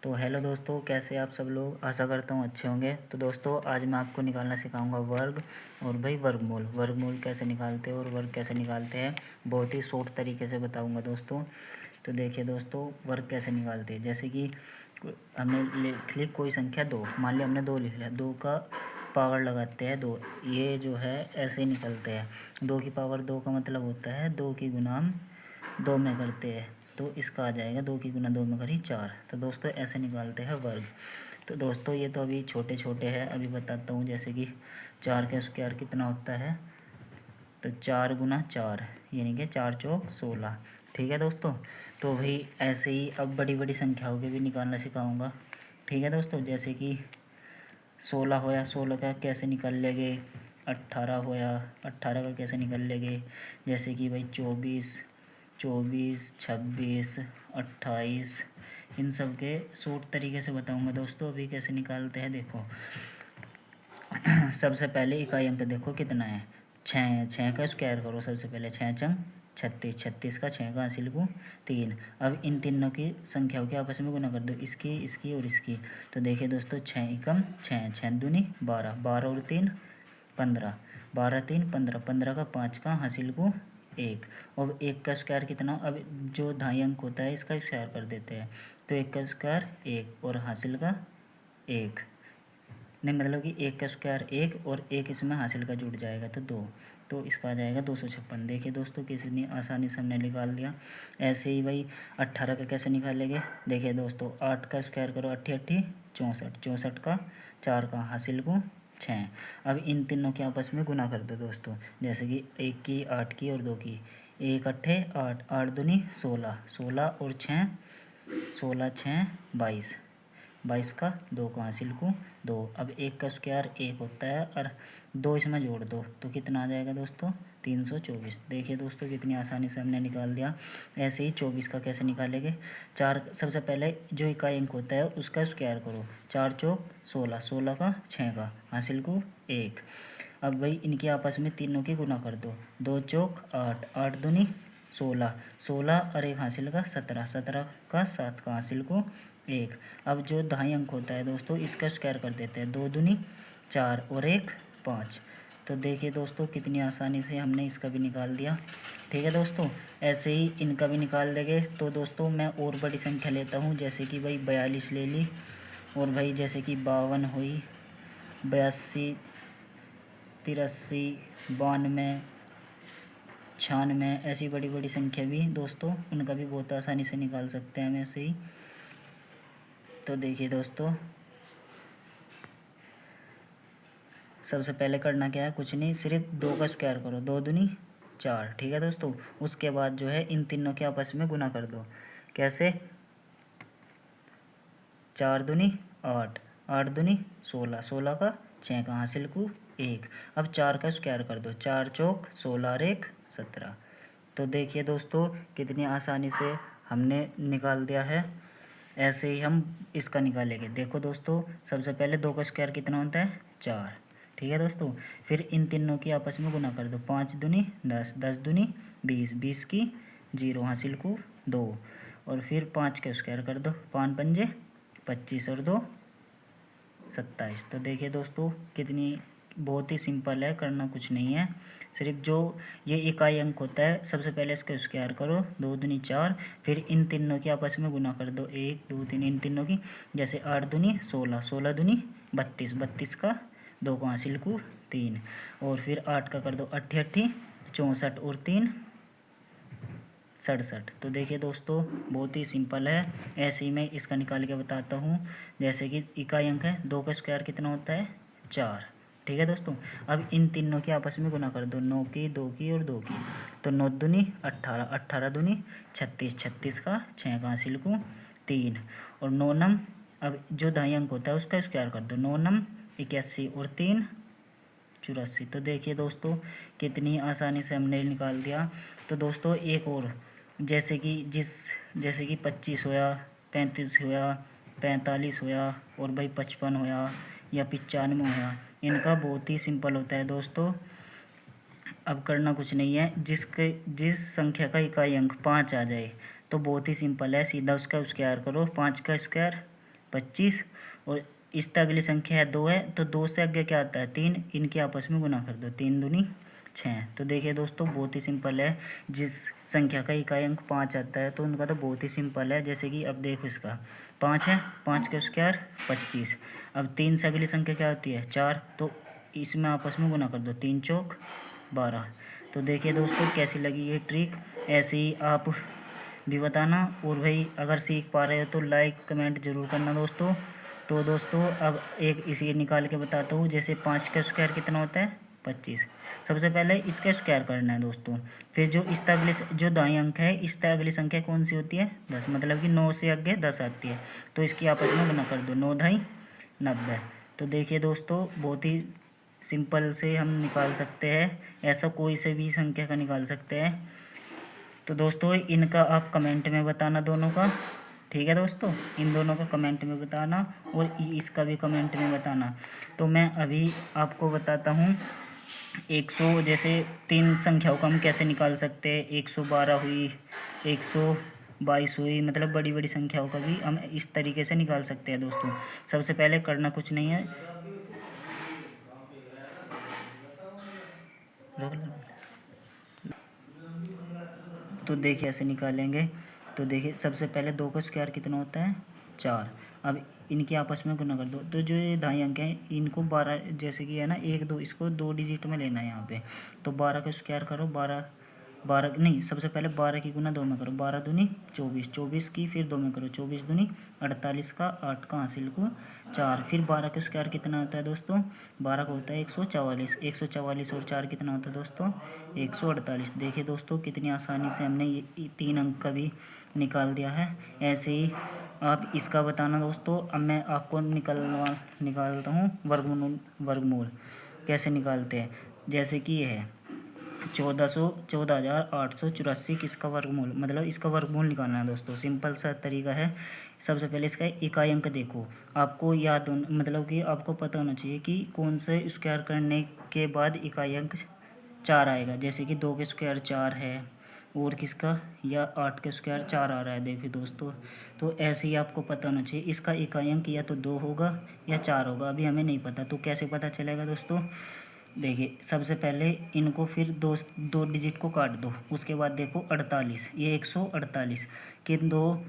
तो हेलो दोस्तों, कैसे आप सब लोग। आशा करता हूँ अच्छे होंगे। तो दोस्तों आज मैं आपको निकालना सिखाऊंगा वर्ग और भाई वर्गमूल कैसे निकालते हैं और वर्ग कैसे निकालते हैं, बहुत ही शॉर्ट तरीके से बताऊंगा दोस्तों। तो देखिए दोस्तों, वर्ग कैसे निकालते हैं। जैसे कि हमने लिख ली कोई संख्या 2, मान लिया हमने 2 लिख लिया, 2 का पावर लगाते हैं 2, ये जो है ऐसे ही निकलते हैं। 2 की पावर 2 का मतलब होता है 2 की गुना हम 2 में करते हैं, तो इसका आ जाएगा 2 की गुना 2 में करी 4। तो दोस्तों ऐसे निकालते हैं वर्ग। तो दोस्तों ये तो अभी छोटे छोटे हैं, अभी बताता हूँ। जैसे कि 4 का स्क्वायर कितना होता है, तो 4 गुना 4 यानी कि 4 चौक 16। ठीक है दोस्तों। तो भाई ऐसे ही अब बड़ी बड़ी संख्याओं के भी निकालना सिखाऊंगा। ठीक है दोस्तों। जैसे कि 16 होया, 16 का कैसे निकाल लेंगे। 18 होया, 18 का कैसे निकाल लेंगे। जैसे कि भाई 24, 26, 28, इन सब के शॉर्ट तरीके से बताऊंगा दोस्तों। अभी कैसे निकालते हैं देखो। सबसे पहले इकाई अंक देखो कितना है, 6। 6 का स्क्वायर करो सबसे पहले। 6 छंग 36, 36 का 6 का हासिल को 3। अब इन तीनों की संख्याओं के आपस में गुना कर दो, इसकी, इसकी और इसकी। तो देखिए दोस्तों, 6 एकम 6, 6 दूनी 12, 12 और 3 15, 12 3 15, 15 का 5 का हासिल को 1। और 1 का स्क्वायर कितना, अब जो ढाई अंक होता है इसका स्क्वायर कर देते हैं। तो 1 का स्क्वायर 1 और हासिल का 1, नहीं मतलब कि 1 का स्क्वायर 1 और 1 इसमें हासिल का जुड़ जाएगा तो 2। तो इसका आ जाएगा 256। देखिए दोस्तों कितनी आसानी से हमने निकाल दिया। ऐसे ही भाई 18 का कैसे निकालेंगे। देखिए दोस्तों, 8 का स्क्वायर करो, 8 8 64, 64 का 4 का हासिल को 6। अब इन तीनों के आपस में गुना कर दो दोस्तों। जैसे कि 1 की, 8 की और 2 की। 1 अट्ठे 8, 8 दूनी 16, 16 और 6, 16 6 22, 22 का 2 का हासिल को 2। अब 1 का स्क्वायर 1 होता है और 2 इसमें जोड़ दो तो कितना आ जाएगा दोस्तों, 324। देखिए दोस्तों कितनी आसानी से हमने निकाल दिया। ऐसे ही 24 का कैसे निकालेंगे। 4, सबसे पहले जो इकाई अंक होता है उसका स्क्वायर करो। 4 चौक 16, 16 का 6 का हासिल को 1। अब भाई इनके आपस में तीनों की गुना कर दो। 2 चौक 8, 8 दूनी 16, 16 और 1 हासिल का 17, 17 का 7 का हासिल को 1। अब जो ढाई अंक होता है दोस्तों इसका स्क्वायर कर देते हैं। 2 दूनी 4 और 1 5। तो देखिए दोस्तों कितनी आसानी से हमने इसका भी निकाल दिया। ठीक है दोस्तों, ऐसे ही इनका भी निकाल देंगे। तो दोस्तों मैं और बड़ी संख्या लेता हूँ, जैसे कि भाई 42 ले ली, और भाई जैसे कि 52 हुई, 82, 83, 92, 96, ऐसी बड़ी बड़ी संख्या भी दोस्तों उनका भी बहुत आसानी से निकाल सकते हैं हम ऐसे ही। तो देखिए दोस्तों, सबसे पहले करना क्या है, कुछ नहीं, सिर्फ 2 का स्क्वायर करो। 2 दूनी 4। ठीक है दोस्तों। उसके बाद जो है इन तीनों के आपस में गुना कर दो। कैसे, 4 दूनी 8, 8 दूनी 16, 16 का 6 का हासिल को 1। अब 4 का स्क्वायर कर दो। 4 चौक 16 और 1 17। तो देखिए दोस्तों कितनी आसानी से हमने निकाल दिया है। ऐसे ही हम इसका निकालेंगे। देखो दोस्तों, सबसे पहले 2 का स्क्वायर कितना होता है, 4। ठीक है दोस्तों। फिर इन तीनों की आपस में गुना कर दो। 5 दूनी 10, 10 दूनी 20, 20 की 0 हासिल को 2। और फिर 5 का स्क्वायर कर दो। 5 पंजे 25 और 2 27। तो देखिए दोस्तों कितनी, बहुत ही सिंपल है, करना कुछ नहीं है। सिर्फ जो ये इकाई अंक होता है सबसे पहले इसका स्क्वायर करो। 2 दूनी 4, फिर इन तीनों की आपस में गुना कर दो। 1 2 3 इन तीनों की। जैसे 8 दूनी 16, 16 दूनी 32, 32 का 2 का हासिल को 3। और फिर 8 का कर दो 8 8 64 और 3 67। तो देखिए दोस्तों बहुत ही सिंपल है। ऐसे ही मैं इसका निकाल के बताता हूँ। जैसे कि इकाई अंक है, 2 का स्क्वायर कितना होता है, 4। ठीक है दोस्तों। अब इन तीनों के आपस में गुना कर दो। 9 की, 2 की और 2 की। तो 9 दूनी 18, 18 दूनी 36, 36 का 6 का हासिल को 3। और 9 नम, अब जो दाई अंक होता है उसका स्क्वायर कर दो। 9 नम 81 और 3 84। तो देखिए दोस्तों कितनी आसानी से हमने निकाल दिया। तो दोस्तों एक और, जैसे कि 25 होया, 35 होया, 45 होया और भाई 55 होया या 95 होया, इनका बहुत ही सिंपल होता है दोस्तों। अब करना कुछ नहीं है, जिस संख्या का इकाई अंक 5 आ जाए तो बहुत ही सिंपल है, सीधा उसका स्क्वायर करो। 5 का स्क्वायर 25, और इस तक अगली संख्या है 2 है, तो 2 से आगे क्या आता है 3, इनके आपस में गुना कर दो, 3 दूनी 6। तो देखिए दोस्तों बहुत ही सिंपल है। जिस संख्या का इकाई अंक 5 आता है तो उनका तो बहुत ही सिंपल है। जैसे कि अब देखो इसका 5 है, 5 का स्क्वायर 25। अब 3 से अगली संख्या क्या होती है 4, तो इसमें आपस में गुना कर दो, 3 चौक 12। तो देखिए दोस्तों कैसी लगी ये ट्रिक, ऐसे ही आप भी बताना। और भाई अगर सीख पा रहे हो तो लाइक कमेंट जरूर करना दोस्तों। तो दोस्तों अब एक इसी निकाल के बताता हूँ। जैसे 5 का स्क्वायर कितना होता है 25। सबसे पहले इसका स्क्वायर करना है दोस्तों, फिर जो इस अगली जो दाईं अंक है इस अगली संख्या कौन सी होती है 10, मतलब कि 9 से आगे 10 आती है, तो इसकी आपस में गुना कर दो, 9 ढाई 90। तो देखिए दोस्तों बहुत ही सिंपल से हम निकाल सकते हैं, ऐसा कोई से भी संख्या का निकाल सकते हैं। तो दोस्तों इनका आप कमेंट में बताना दोनों का, ठीक है दोस्तों, इन दोनों का कमेंट में बताना और इसका भी कमेंट में बताना। तो मैं अभी आपको बताता हूँ 100, जैसे 3 संख्याओं का हम कैसे निकाल सकते हैं। 112 हुई, 122 हुई, मतलब बड़ी बड़ी संख्याओं का भी हम इस तरीके से निकाल सकते हैं दोस्तों। सबसे पहले करना कुछ नहीं है, तो देखिए ऐसे निकालेंगे। तो देखिए सबसे पहले 2 का स्क्वायर कितना होता है 4। अब इनके आपस में गुना कर दो, तो जो ये दाई अंक हैं इनको 12, जैसे कि है ना 1 2, इसको 2 डिजिट में लेना है यहाँ पे। तो 12 का स्क्वायर करो, 12 12 नहीं, सबसे पहले 12 की गुना 2 में करो, 12 दूनी 24, 24 की फिर 2 में करो, 24 दूनी 48 का 8 का हासिल को 4। फिर 12 का स्क्वायर कितना होता है दोस्तों 12 का होता है 144, 144 और 4 कितना होता है दोस्तों 148। देखिए दोस्तों कितनी आसानी से हमने ये 3 अंक का भी निकाल दिया है। ऐसे ही आप इसका बताना दोस्तों। अब मैं आपको निकालता हूँ वर्गमूल कैसे निकालते हैं। जैसे कि ये है 14,884 किसका वर्गमूल, मतलब इसका वर्गमूल निकालना है दोस्तों। सिंपल सा तरीका है। सबसे पहले इसका इकाई अंक देखो, आपको याद होना, मतलब कि आपको पता होना चाहिए कि कौन से स्क्वायर करने के बाद इकाई अंक 4 आएगा। जैसे कि 2 के स्क्वायर 4 है, और किसका या 8 के स्क्वायर 4 आ रहा है, देखिए दोस्तों। तो ऐसे ही आपको पता होना चाहिए इसका इकाई अंक या तो 2 होगा या 4 होगा, अभी हमें नहीं पता। तो कैसे पता चलेगा दोस्तों, देखिए सबसे पहले इनको फिर दो दो डिजिट को काट दो, उसके बाद देखो 48, ये 148 किन दो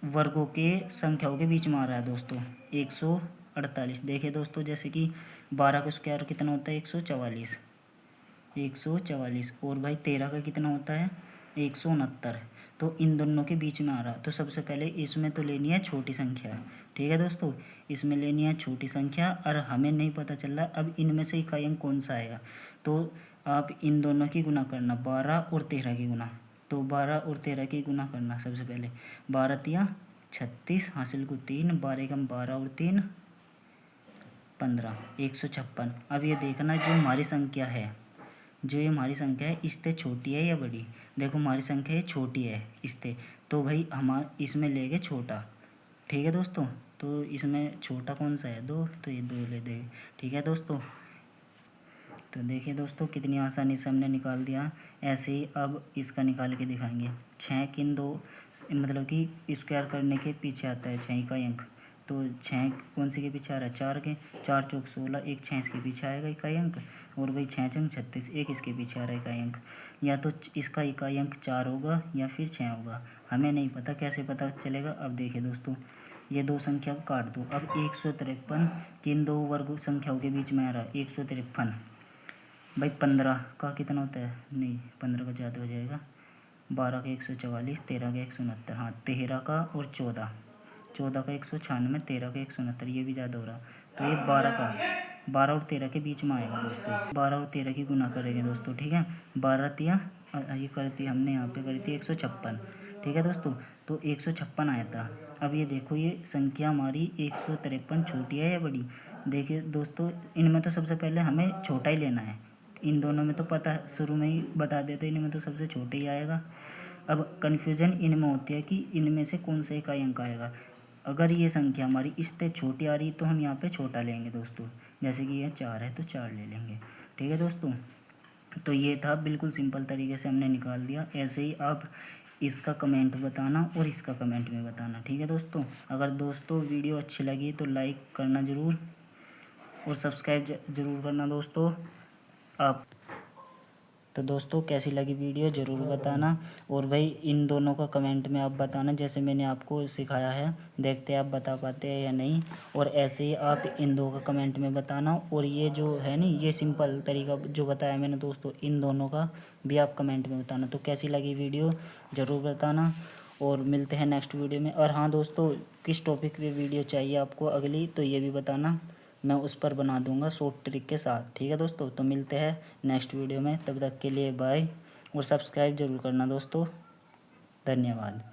वर्गों के संख्याओं के बीच में आ रहा है दोस्तों 148। देखिए दोस्तों जैसे कि 12 का स्क्वायर कितना होता है 144, 144, और भाई 13 का कितना होता है 169। तो इन दोनों के बीच में आ रहा, तो सबसे पहले इसमें तो लेनी है छोटी संख्या, ठीक है दोस्तों, इसमें लेनी है छोटी संख्या। और हमें नहीं पता चल रहा अब इनमें से इकाई अंक कौन सा आएगा, तो आप इन दोनों की गुना करना, 12 और 13 की गुना। तो 12 और 13 की गुना करना, सबसे पहले 12 तिया 36 हासिल को 3, 12 कम 12 और 3 15, 156। अब ये देखना जो हमारी संख्या है, जो ये हमारी संख्या है इससे छोटी है या बड़ी। देखो हमारी संख्या ये छोटी है इससे, तो भाई हम इसमें लेंगे छोटा, ठीक है दोस्तों। तो इसमें छोटा कौन सा है 2, तो ये 2 ले देंगे, ठीक है दोस्तों। तो देखिए दोस्तों कितनी आसानी से हमने निकाल दिया। ऐसे ही अब इसका निकाल के दिखाएंगे। 6 किन दो, मतलब कि स्क्वायर करने के पीछे आता है 6 का अंक, तो 6 कौन सी के पीछे आ रहा है 4 के, 4 चौक 16, एक 6 इसके पीछे आएगा इकाई अंक, और वही 6 चंग 36, एक इसके पीछे आ रहा है इकाई अंक। या तो इसका इकाई अंक 4 होगा या फिर 6 होगा, हमें नहीं पता, कैसे पता चलेगा। अब देखिए दोस्तों ये दो संख्या काट दो। अब 153 किन दो वर्ग संख्याओं के बीच में आ रहा है 153, भाई 15 का कितना होता है, नहीं 15 का ज़्यादा हो जाएगा, 12 का 144, 13 का 169, हाँ 13 का और 14, 14 का 196, 13 का 169, ये भी ज़्यादा हो रहा। तो ये 12 का, 12 और 13 के बीच में आएगा दोस्तों। 12 और 13 की गुना करेंगे दोस्तों, ठीक है। 12 तिया ये करती हमने यहाँ पे करी थी 156, ठीक है दोस्तों। तो 156 आया था। अब ये देखो ये संख्या हमारी 153 छोटी है या बड़ी। देखिए दोस्तों इनमें तो सबसे पहले हमें छोटा ही लेना है, इन दोनों में तो पता शुरू में ही बता देते इनमें तो सबसे छोटे ही आएगा। अब कन्फ्यूजन इनमें होती है कि इनमें से कौन सा इकाई अंक आएगा। अगर ये संख्या हमारी इससे छोटी आ रही तो हम यहाँ पे छोटा लेंगे दोस्तों, जैसे कि ये 4 है तो 4 ले लेंगे, ठीक है दोस्तों। तो ये था बिल्कुल सिंपल तरीके से हमने निकाल दिया। ऐसे ही आप इसका कमेंट बताना और इसका कमेंट में बताना, ठीक है दोस्तों। अगर दोस्तों वीडियो अच्छी लगी तो लाइक करना ज़रूर और सब्सक्राइब ज़रूर करना दोस्तों आप। तो दोस्तों कैसी लगी वीडियो ज़रूर बताना और भाई इन दोनों का कमेंट में आप बताना, जैसे मैंने आपको सिखाया है, देखते हैं आप बता पाते हैं या नहीं। और ऐसे ही आप इन दो का कमेंट में बताना, और ये जो है नी ये सिंपल तरीका जो बताया मैंने दोस्तों, इन दोनों का भी आप कमेंट में बताना। तो कैसी लगी वीडियो ज़रूर बताना और मिलते हैं नेक्स्ट वीडियो में। और हाँ दोस्तों, किस टॉपिक पे वीडियो चाहिए आपको अगली, तो ये भी बताना, मैं उस पर बना दूंगा शॉर्ट ट्रिक के साथ, ठीक है दोस्तों। तो मिलते हैं नेक्स्ट वीडियो में, तब तक के लिए बाय और सब्सक्राइब ज़रूर करना दोस्तों। धन्यवाद।